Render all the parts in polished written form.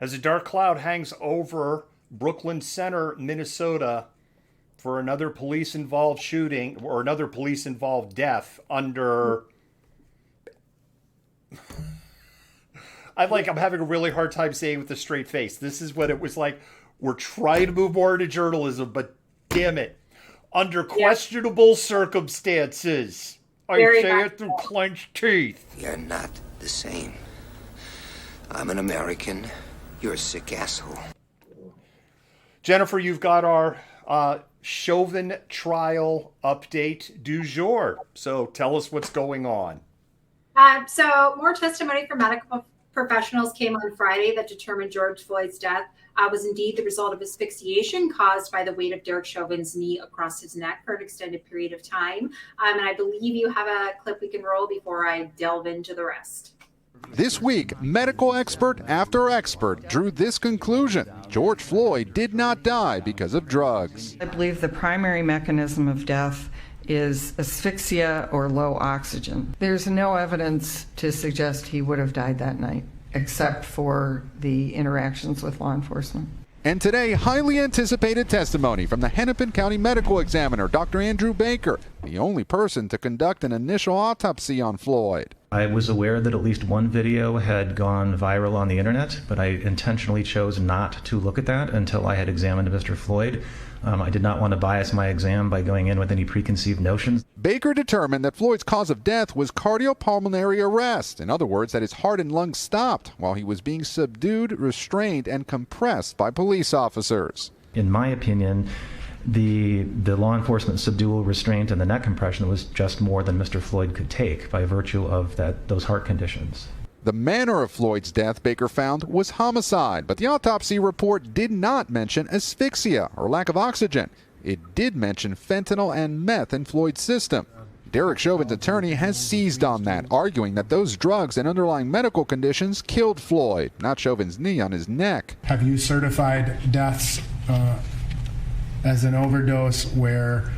as a dark cloud hangs over Brooklyn Center, Minnesota, for another police involved shooting or another police involved death under. I'm having a really hard time saying with a straight face. This is what it was like. We're trying to move more into journalism, but damn it. Under Yeah, questionable circumstances. I very say much it through so. clenched teeth. We are not the same. I'm an American. You're a sick asshole. Jennifer, you've got our Chauvin trial update du jour. So tell us what's going on. So more testimony from medical professionals came on Friday that determined George Floyd's death was indeed the result of asphyxiation caused by the weight of Derek Chauvin's knee across his neck for an extended period of time. And I believe you have a clip we can roll before I delve into the rest. This week, medical expert after expert drew this conclusion. George Floyd did not die because of drugs. I believe the primary mechanism of death is asphyxia or low oxygen. There's no evidence to suggest he would have died that night, except for the interactions with law enforcement. And today, highly anticipated testimony from the Hennepin County Medical Examiner, Dr. Andrew Baker, the only person to conduct an initial autopsy on Floyd. I was aware that at least one video had gone viral on the internet, but I intentionally chose not to look at that until I had examined Mr. Floyd. I did not want to bias my exam by going in with any preconceived notions. Baker determined that Floyd's cause of death was cardiopulmonary arrest. In other words, that his heart and lungs stopped while he was being subdued, restrained, and compressed by police officers. In my opinion, the law enforcement subdual, restraint, and the neck compression was just more than Mr. Floyd could take by virtue of those heart conditions. The manner of Floyd's death, Baker found, was homicide, but the autopsy report did not mention asphyxia or lack of oxygen. It did mention fentanyl and meth in Floyd's system. Derek Chauvin's attorney has seized on that, arguing that those drugs and underlying medical conditions killed Floyd, not Chauvin's knee on his neck. Have you certified deaths as an overdose where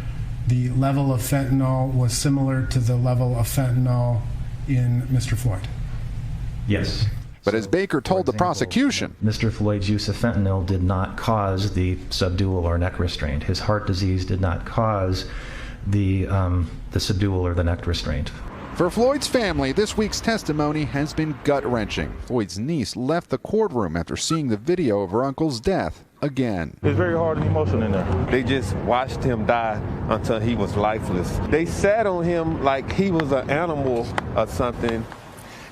the level of fentanyl was similar to the level of fentanyl in Mr. Floyd? Yes. But as Baker told the prosecution, Mr. Floyd's use of fentanyl did not cause the subdual or neck restraint. His heart disease did not cause the subdual or the neck restraint. for Floyd's family, this week's testimony has been gut-wrenching. Floyd's niece left the courtroom after seeing the video of her uncle's death again. It's very hard and emotional in there. They just watched him die until he was lifeless. They sat on him like he was an animal or something.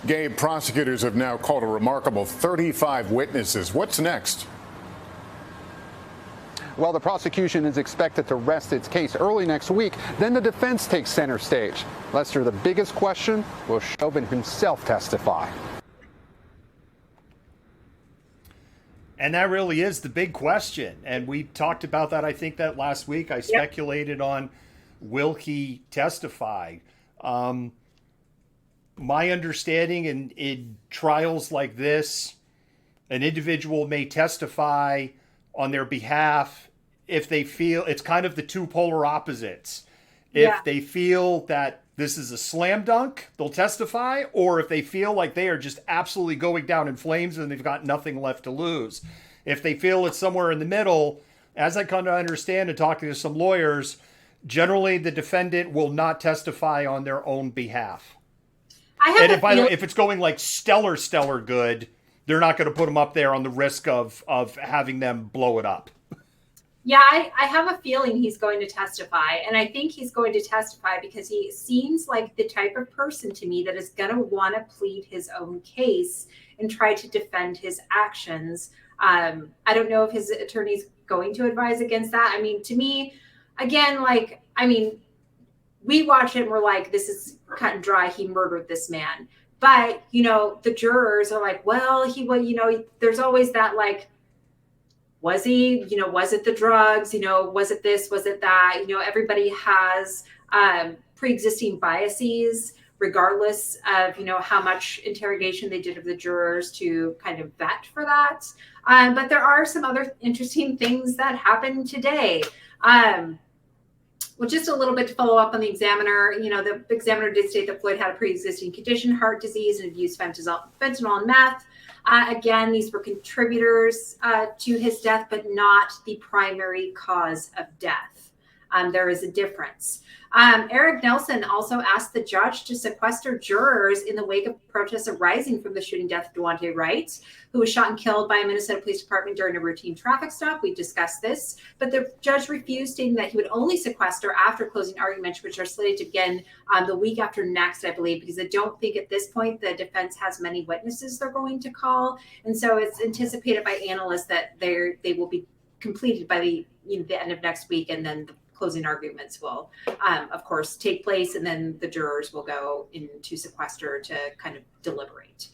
Gabe, prosecutors have now called a remarkable 35 witnesses. What's next? Well, the prosecution is expected to rest its case early next week. Then the defense takes center stage. Lester, the biggest question, will Chauvin himself testify? And that really is the big question. And we talked about that, I think, that last week. I speculated on, will he testify? My understanding in trials like this, an individual may testify on their behalf if they feel it's kind of the two polar opposites. If they feel that this is a slam dunk, they'll testify, or if they feel like they are just absolutely going down in flames and they've got nothing left to lose. If they feel it's somewhere in the middle, as I kind of understand and talking to some lawyers, generally the defendant will not testify on their own behalf. And by the way, if it's going like stellar good, they're not going to put them up there on the risk of having them blow it up. Yeah, I have a feeling he's going to testify. And I think he's going to testify because he seems like the type of person to me that is going to want to plead his own case and try to defend his actions. I don't know if his attorney's going to advise against that. I mean, to me, again, we watch it and we're like, this is cut and dry. He murdered this man. But, the jurors are like, well, there's always that, was he, was it the drugs? Was it this? Was it that? Everybody has pre-existing biases, regardless of, how much interrogation they did of the jurors to kind of vet for that. But there are some other interesting things that happened today. Well, just a little bit to follow up on the examiner. The examiner did state that Floyd had a pre-existing condition, heart disease, and abused fentanyl and meth. Again, these were contributors to his death, but not the primary cause of death. There is a difference. Eric Nelson also asked the judge to sequester jurors in the wake of protests arising from the shooting death of Daunte Wright, who was shot and killed by a Minnesota Police Department during a routine traffic stop. We discussed this, but the judge refused, stating that he would only sequester after closing arguments, which are slated to begin the week after next, I believe, because I don't think at this point the defense has many witnesses they're going to call. And so it's anticipated by analysts that they will be completed by the end of next week, and then the closing arguments will, of course, take place, and then the jurors will go into sequester to kind of deliberate.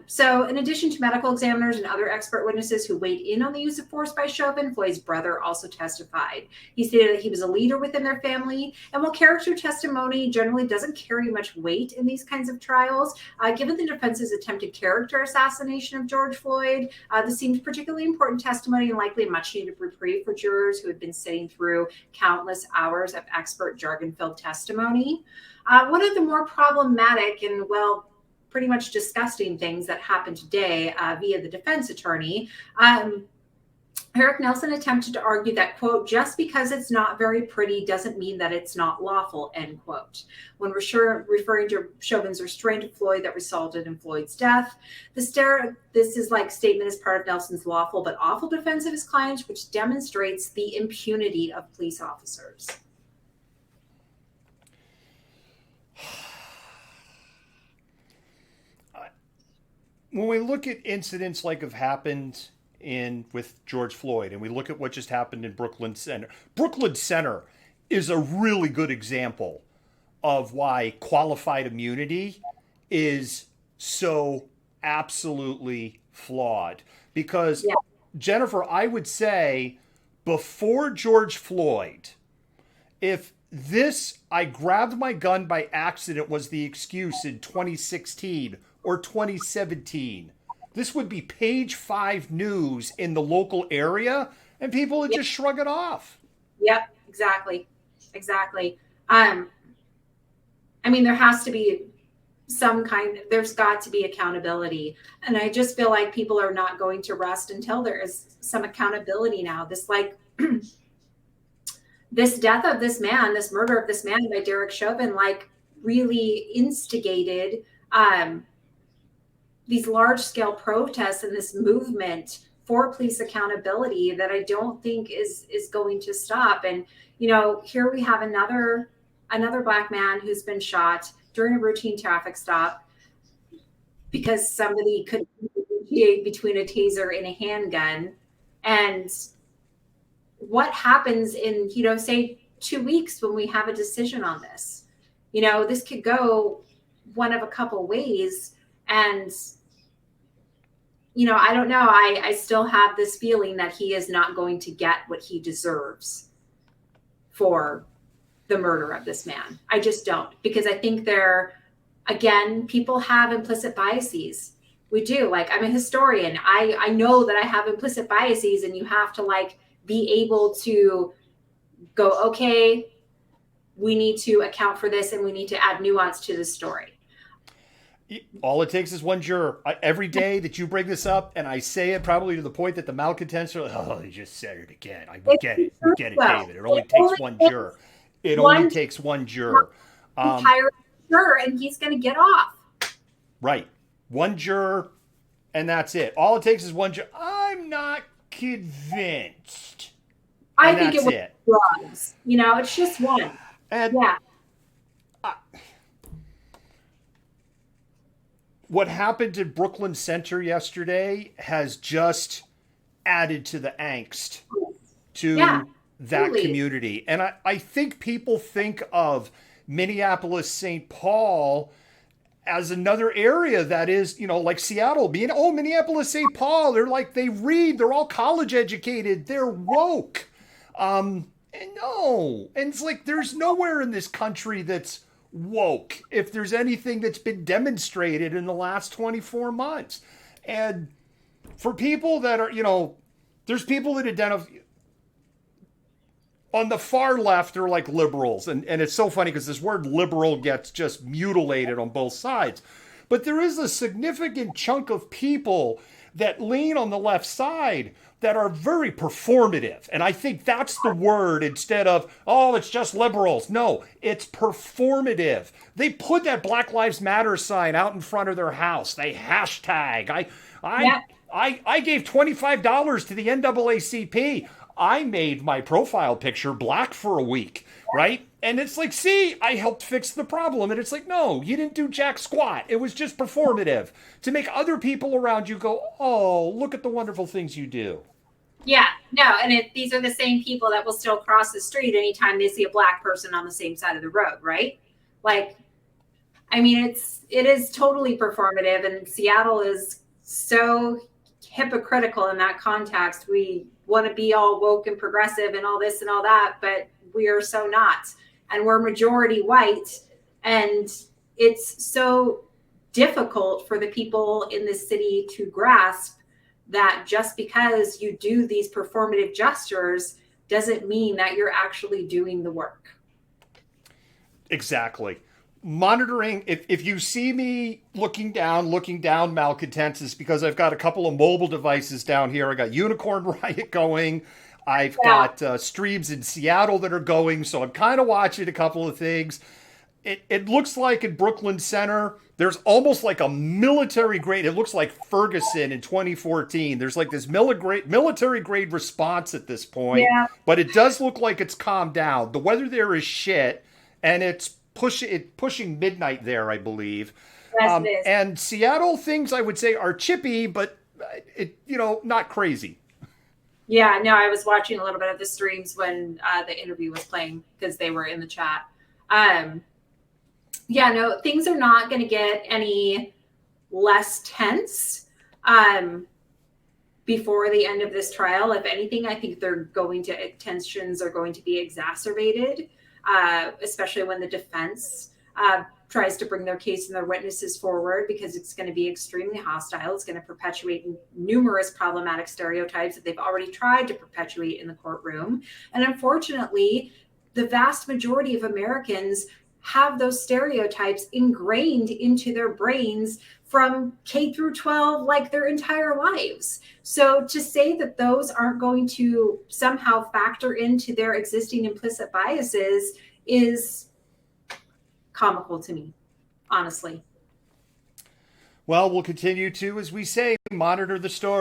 So in addition to medical examiners and other expert witnesses who weighed in on the use of force by Chauvin, Floyd's brother also testified. He stated that he was a leader within their family, and while character testimony generally doesn't carry much weight in these kinds of trials, given the defense's attempted character assassination of George Floyd, this seemed particularly important testimony and likely a much-needed reprieve for jurors who had been sitting through countless hours of expert jargon-filled testimony. One of the more problematic and, pretty much disgusting things that happened today via the defense attorney, Eric Nelson attempted to argue that, quote, just because it's not very pretty doesn't mean that it's not lawful, end quote. When referring to Chauvin's restraint of Floyd that resulted in Floyd's death, this is like statement as part of Nelson's lawful but awful defense of his client, which demonstrates the impunity of police officers. When we look at incidents like have happened with George Floyd, and we look at what just happened in Brooklyn Center is a really good example of why qualified immunity is so absolutely flawed. Because, Jennifer, I would say before George Floyd, if this I grabbed my gun by accident was the excuse in 2016 or 2017, this would be page 5 news in the local area, and people would just shrug it off. Yep, exactly. I mean, there has to be there's got to be accountability. And I just feel like people are not going to rest until there is some accountability now. This death of this man, this murder of this man by Derek Chauvin, really instigated these large-scale protests and this movement for police accountability that I don't think is going to stop. And here we have another Black man who's been shot during a routine traffic stop because somebody could differentiate between a taser and a handgun. And what happens in say 2 weeks when we have a decision on this? This could go one of a couple ways. And I don't know. I still have this feeling that he is not going to get what he deserves for the murder of this man. I just don't, because I think people have implicit biases. We do. I'm a historian. I know that I have implicit biases, and you have to be able to go, okay, we need to account for this and we need to add nuance to the story. All it takes is one juror. Every day that you bring this up, and I say it probably to the point that the malcontents are like, oh, he just said it again. We get it, David. It only takes one juror. It only takes one juror. Hire a juror, and he's going to get off. Right. One juror, and that's it. All it takes is one juror. I'm not convinced. I think it was drugs. It's just one. And what happened in Brooklyn Center yesterday has just added to the angst to that community. And I think people think of Minneapolis, St. Paul as another area that is, like Seattle being, Minneapolis, St. Paul. They're they read, they're all college educated, they're woke. And no. And it's there's nowhere in this country that's woke if there's anything that's been demonstrated in the last 24 months. And for people that are, there's people that identify, On the far left, they're like liberals. And it's so funny because this word liberal gets just mutilated on both sides. But there is a significant chunk of people that lean on the left side that are very performative. And I think that's the word instead of, oh, it's just liberals. No, it's performative. They put that Black Lives Matter sign out in front of their house. They hashtag. I gave $25 to the NAACP. I made my profile picture black for a week, right? And it's like, see, I helped fix the problem. And it's like, no, you didn't do jack squat. It was just performative to make other people around you go, oh, look at the wonderful things you do. Yeah, no, and these are the same people that will still cross the street anytime they see a black person on the same side of the road, right? Like, I mean, it is totally performative, and Seattle is so hypocritical in that context. We want to be all woke and progressive and all this and all that, but we are so not. And we're majority white, and it's so difficult for the people in this city to grasp that just because you do these performative gestures doesn't mean that you're actually doing the work. Exactly. Monitoring, if you see me looking down Malcontent, is because I've got a couple of mobile devices down here. I got Unicorn Riot going. I've got streams in Seattle that are going, so I'm kind of watching a couple of things. It looks like in Brooklyn Center, there's almost like a military grade. It looks like Ferguson in 2014. There's like this military grade response at this point, but it does look like it's calmed down. The weather there is shit, and it's pushing midnight there, I believe. And Seattle things I would say are chippy, but not crazy. Yeah, no, I was watching a little bit of the streams when the interview was playing because they were in the chat. Yeah, no, things are not going to get any less tense before the end of this trial. If anything, I think tensions are going to be exacerbated, especially when the defense tries to bring their case and their witnesses forward, because it's going to be extremely hostile. It's going to perpetuate numerous problematic stereotypes that they've already tried to perpetuate in the courtroom. And unfortunately, the vast majority of Americans have those stereotypes ingrained into their brains from K through 12, like their entire lives. So to say that those aren't going to somehow factor into their existing implicit biases is comical to me, honestly. Well, we'll continue to, as we say, monitor the story.